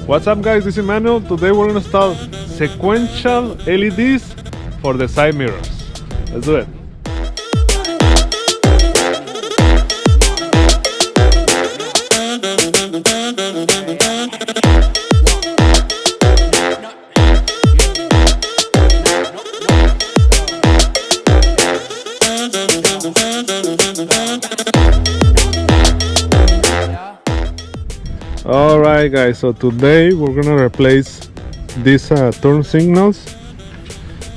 What's up guys, this is Emmanuel. Today we're going to install sequential LEDs for the side mirrors. Let's do it. Alright guys, so today we're gonna replace these turn signals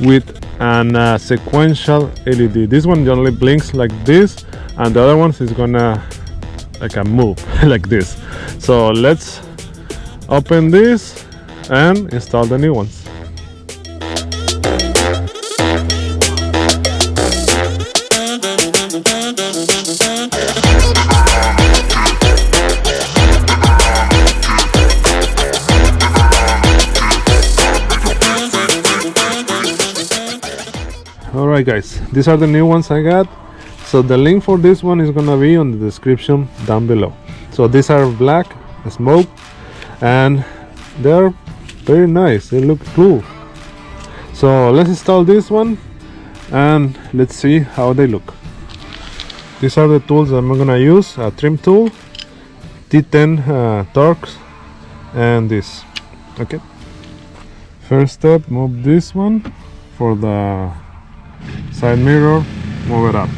with an sequential LED. This one only blinks like this, and the other one is gonna move like this. So let's open this and install the new ones. Alright guys, these are the new ones I got. So the link for this one is gonna be on the description down below. So these are black, smoke, and they're very nice, they look cool. So let's install this one and let's see how they look. These are the tools I'm gonna use: a trim tool, T10 Torx, and this. Okay, first step, move this one for the side mirror, move it up.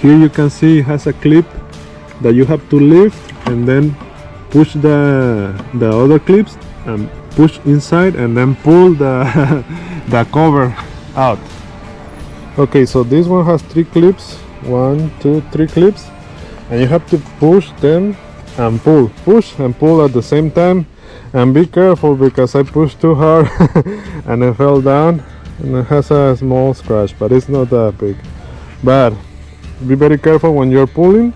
Here you can see it has a clip that you have to lift and then push the other clips and push inside and then pull the the cover out. Okay, so this one has 3 clips, 1, 2, 3 clips, and you have to push them and pull, push and pull at the same time. And be careful because I pushed too hard and it fell down, and it has a small scratch, but it's not that big. But be very careful when you're pulling.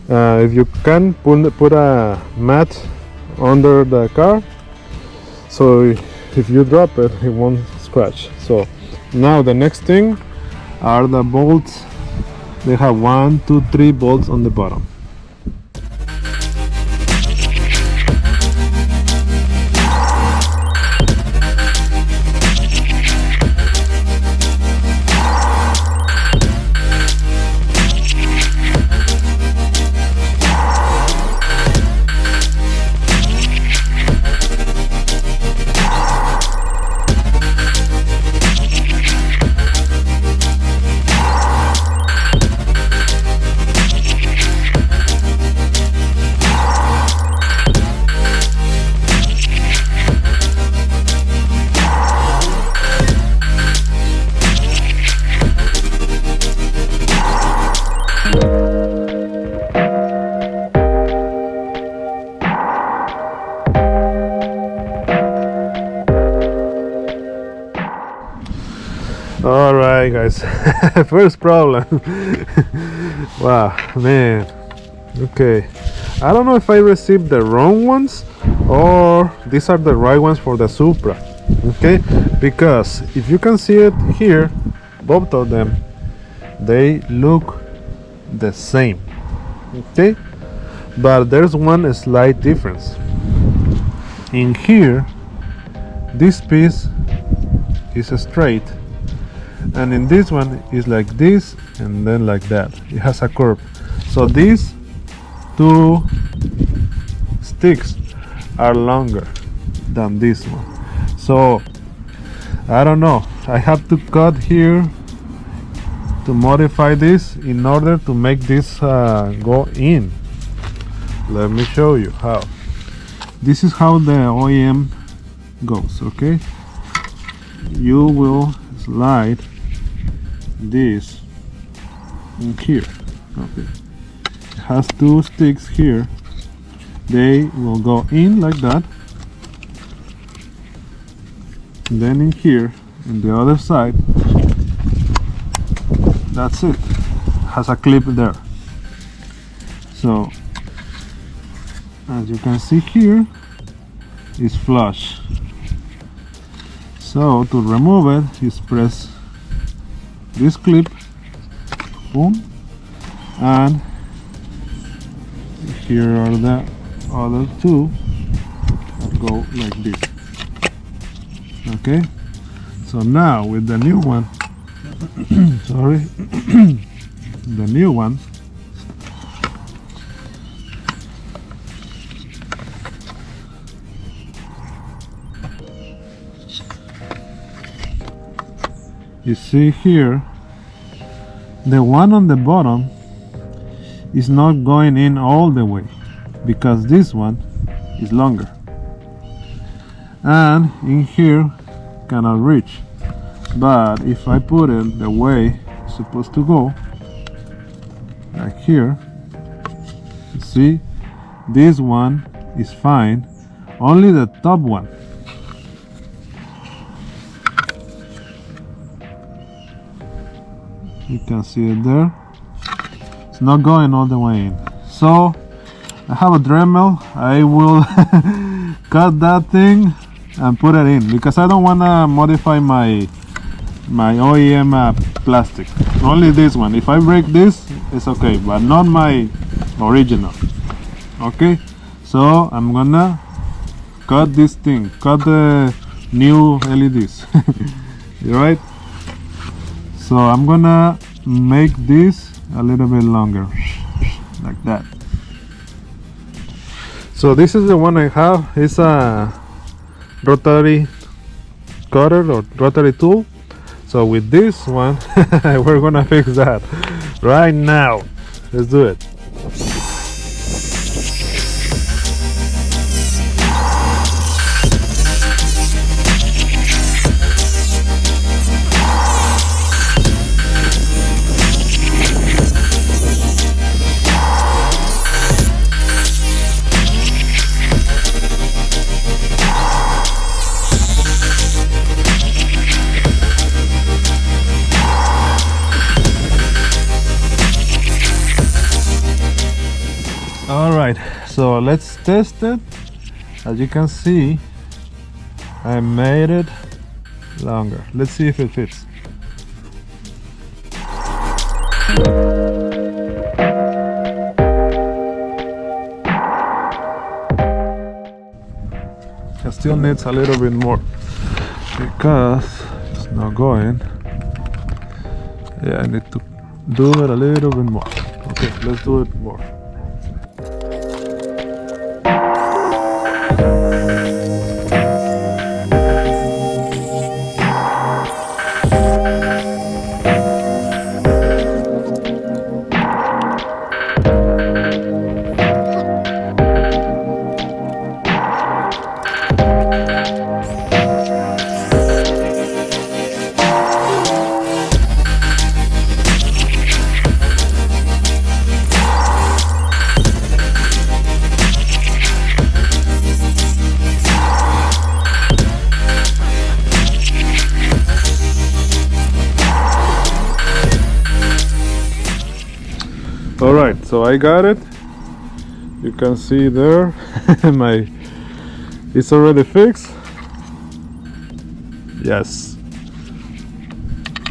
If you can, put a mat under the car, so if you drop it, it won't scratch. So now the next thing are the bolts. They have 1, 2, 3 bolts on the bottom. Alright guys, first problem. Wow, man. Okay, I don't know if I received the wrong ones or these are the right ones for the Supra. Okay, because if you can see it here, both of them, they look the same. Okay, but there's one slight difference. In here, this piece is straight, and in this one is like this and then like that. It has a curve. So these two sticks are longer than this one. So I don't know, I have to cut here to modify this in order to make this go in. Let me show you how. This is how the OEM goes, okay? You will slide this in here, okay? It has two sticks here. They will go in like that. And then in here, in the other side, that's it. Has a clip there. So as you can see here, it's flush. So to remove it, you press this clip, boom, and here are the other two that go like this. Okay, so now with the new one, sorry, the new one, you see here, the one on the bottom is not going in all the way because this one is longer, and in here cannot reach. But if I put it the way it's supposed to go, like here, you see, this one is fine, only the top one. You can see it there. It's not going all the way in. So I have a Dremel. I will cut that thing and put it in because I don't want to modify my OEM plastic. Only this one. If I break this, it's okay, but not my original. Okay, so I'm gonna cut this thing, cut the new LEDs. Right? So I'm gonna make this a little bit longer, like that. So this is the one I have. It's a rotary cutter or rotary tool. So with this one, we're gonna fix that right now. Let's do it. Alright, so let's test it. As you can see, I made it longer. Let's see if it fits. It still needs a little bit more because it's not going. Yeah, I need to do it a little bit more. Okay, let's do it more. Alright, so I got it. You can see there it's already fixed. Yes,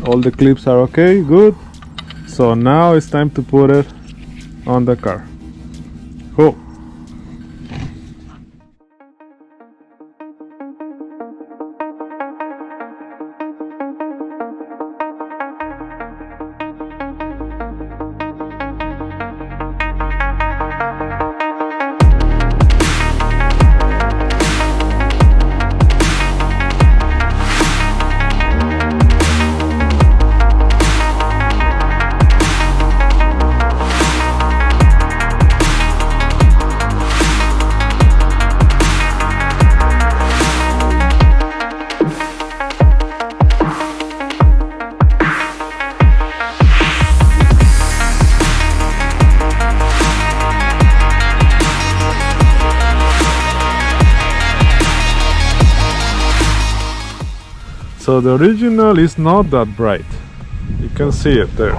all the clips are okay, good. So now it's time to put it on the car. Cool. So the original is not that bright. You can see it there.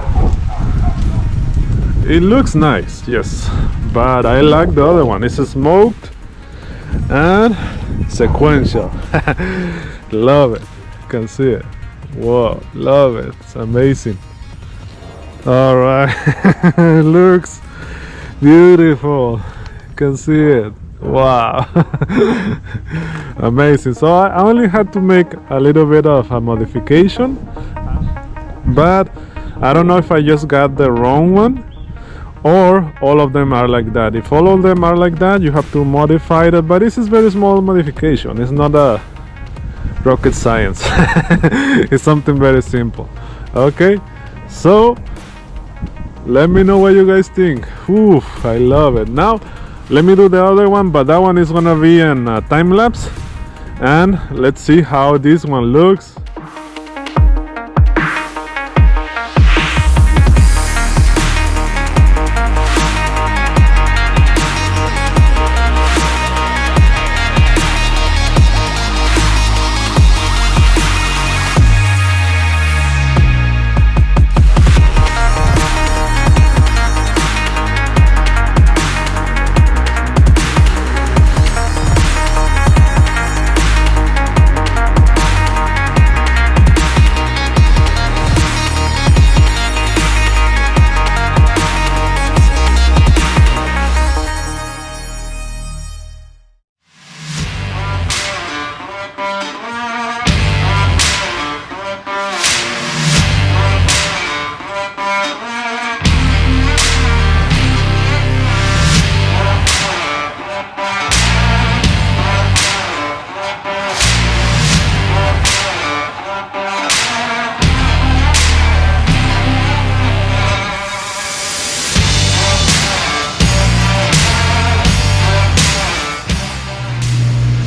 It looks nice, yes, but I like the other one. It's smoked and sequential. Love it. You can see it. Whoa, love it. It's amazing. All right. Looks beautiful. You can see it. Wow. Amazing. So I only had to make a little bit of a modification, but I don't know if I just got the wrong one or all of them are like that. If all of them are like that, you have to modify it, but this is very small modification. It's not a rocket science. It's something very simple. Okay, so let me know what you guys think. Oof, I love it. Now let me do the other one, but that one is gonna be in time lapse, and let's see how this one looks.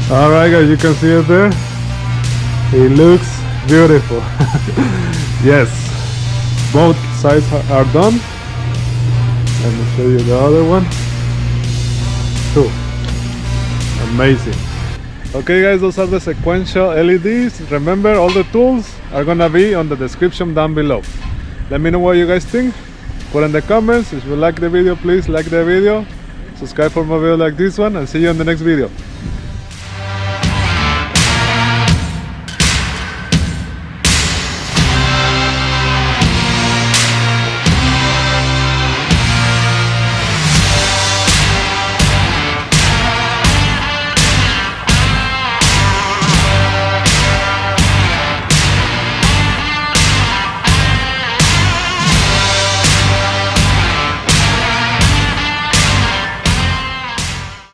Alright guys, you can see it there. It looks beautiful. Yes, both sides are done. Let me show you the other one. Cool. Amazing. Okay guys, those are the sequential LEDs. Remember, all the tools are gonna be on the description down below. Let me know what you guys think. Put in the comments. If you like the video, please like the video. Subscribe for more videos like this one, and see you in the next video.